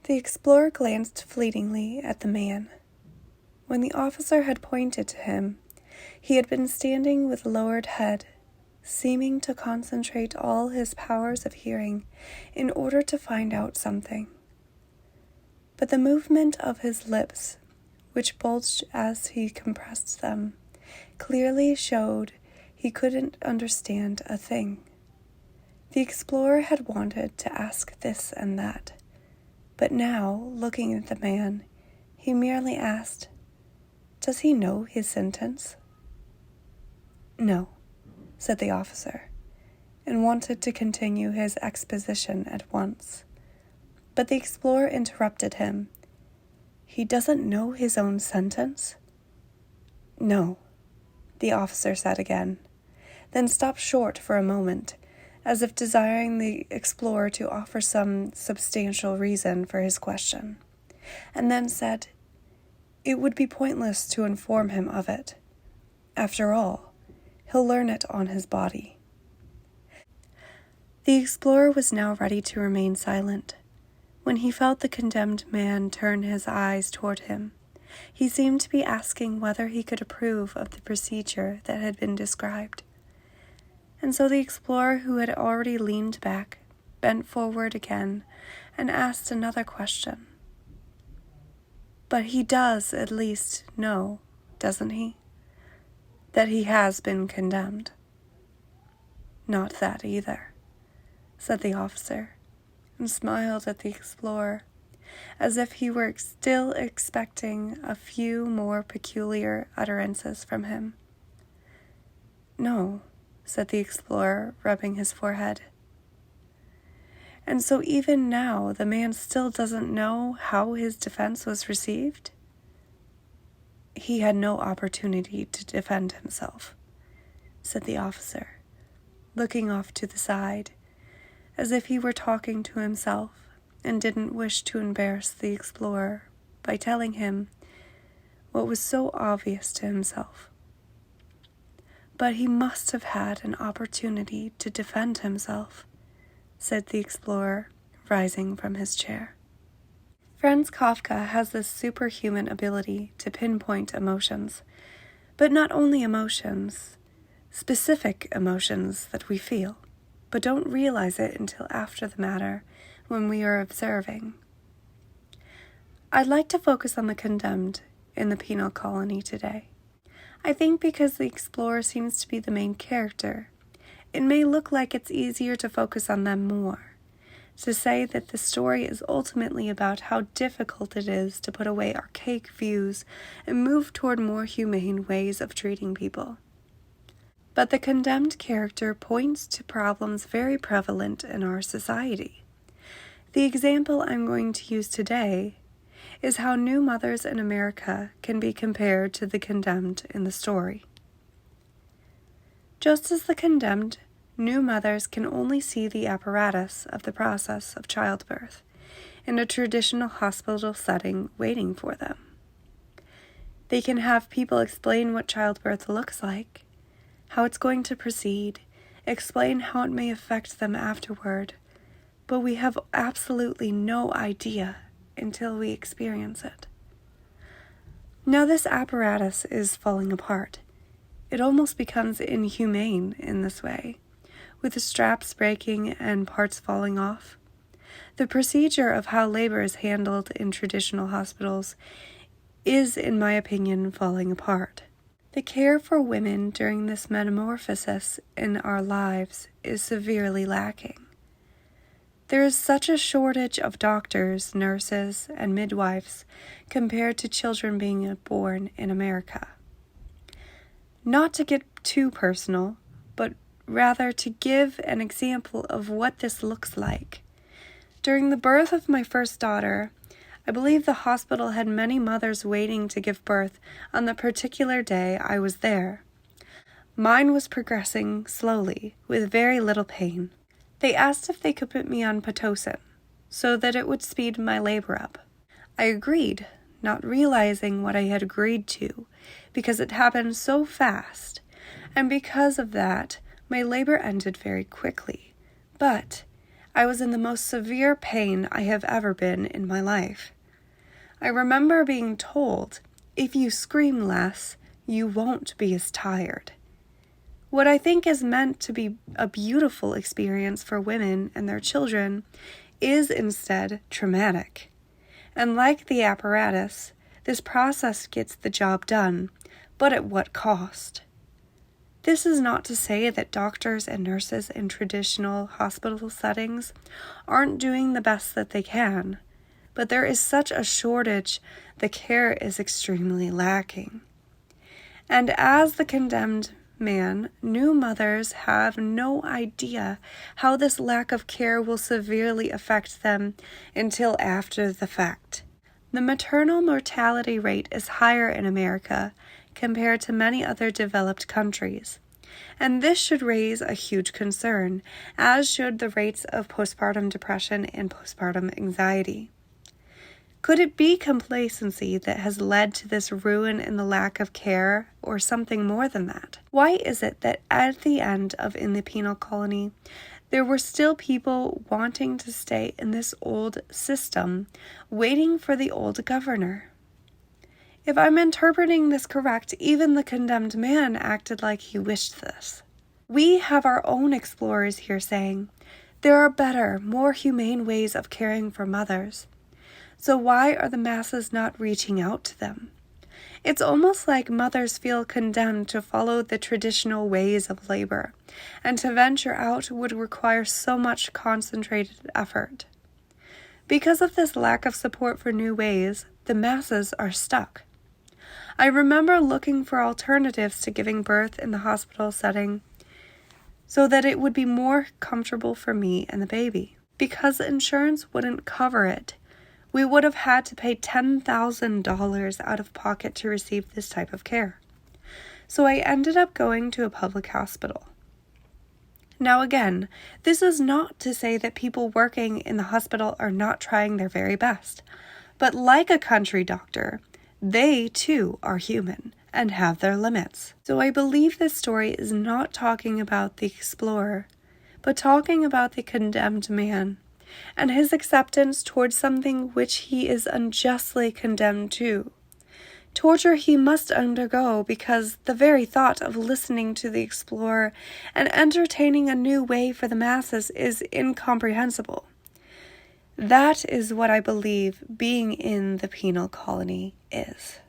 The explorer glanced fleetingly at the man. When the officer had pointed to him, he had been standing with lowered head, seeming to concentrate all his powers of hearing in order to find out something. But the movement of his lips, which bulged as he compressed them, clearly showed he couldn't understand a thing. The explorer had wanted to ask this and that, but now, looking at the man, he merely asked, "Does he know his sentence?" "No," said the officer, and wanted to continue his exposition at once. But the explorer interrupted him. "He doesn't know his own sentence?" "No," the officer said again, then stopped short for a moment, as if desiring the explorer to offer some substantial reason for his question, and then said, "It would be pointless to inform him of it. After all, he'll learn it on his body." The explorer was now ready to remain silent. When he felt the condemned man turn his eyes toward him, he seemed to be asking whether he could approve of the procedure that had been described. And so the explorer, who had already leaned back, bent forward again and asked another question. "But he does at least know, doesn't he, that he has been condemned?" "Not that either," said the officer, and smiled at the explorer, as if he were still expecting a few more peculiar utterances from him. "No," said the explorer, rubbing his forehead. "And so even now the man still doesn't know how his defense was received?" "He had no opportunity to defend himself," said the officer, looking off to the side, as if he were talking to himself and didn't wish to embarrass the explorer by telling him what was so obvious to himself. "But he must have had an opportunity to defend himself," said the explorer, rising from his chair. Franz Kafka has this superhuman ability to pinpoint emotions, but not only emotions, specific emotions that we feel, but don't realize it until after the matter, when we are observing. I'd like to focus on the condemned in the penal colony today. I think because the explorer seems to be the main character, it may look like it's easier to focus on them more, to say that the story is ultimately about how difficult it is to put away archaic views and move toward more humane ways of treating people. But the condemned character points to problems very prevalent in our society. The example I'm going to use today is how new mothers in America can be compared to the condemned in the story. Just as the condemned, new mothers can only see the apparatus of the process of childbirth in a traditional hospital setting waiting for them. They can have people explain what childbirth looks like, how it's going to proceed, explain how it may affect them afterward, but we have absolutely no idea until we experience it. Now this apparatus is falling apart. It almost becomes inhumane in this way, with the straps breaking and parts falling off. The procedure of how labor is handled in traditional hospitals is, in my opinion, falling apart. The care for women during this metamorphosis in our lives is severely lacking. There is such a shortage of doctors, nurses, and midwives compared to children being born in America. Not to get too personal, but rather to give an example of what this looks like. During the birth of my first daughter, I believe the hospital had many mothers waiting to give birth on the particular day I was there. Mine was progressing slowly, with very little pain. They asked if they could put me on Pitocin, so that it would speed my labor up. I agreed, not realizing what I had agreed to, because it happened so fast, and because of that, my labor ended very quickly. But I was in the most severe pain I have ever been in my life. I remember being told, if you scream less, you won't be as tired. What I think is meant to be a beautiful experience for women and their children is instead traumatic. And like the apparatus, this process gets the job done, but at what cost? This is not to say that doctors and nurses in traditional hospital settings aren't doing the best that they can, but there is such a shortage, the care is extremely lacking. And as the condemned man, new mothers have no idea how this lack of care will severely affect them until after the fact. The maternal mortality rate is higher in America compared to many other developed countries, and this should raise a huge concern, as should the rates of postpartum depression and postpartum anxiety. Could it be complacency that has led to this ruin in the lack of care, or something more than that? Why is it that at the end of In the Penal Colony, there were still people wanting to stay in this old system, waiting for the old governor? If I'm interpreting this correct, even the condemned man acted like he wished this. We have our own explorers here saying, there are better, more humane ways of caring for mothers. So why are the masses not reaching out to them? It's almost like mothers feel condemned to follow the traditional ways of labor, and to venture out would require so much concentrated effort. Because of this lack of support for new ways, the masses are stuck. I remember looking for alternatives to giving birth in the hospital setting so that it would be more comfortable for me and the baby. Because insurance wouldn't cover it, we would have had to pay $10,000 out of pocket to receive this type of care. So I ended up going to a public hospital. Now again, this is not to say that people working in the hospital are not trying their very best, but like a country doctor, they too are human and have their limits. So I believe this story is not talking about the explorer, but talking about the condemned man and his acceptance towards something which he is unjustly condemned to. Torture he must undergo because the very thought of listening to the explorer and entertaining a new way for the masses is incomprehensible. That is what I believe being in the penal colony is.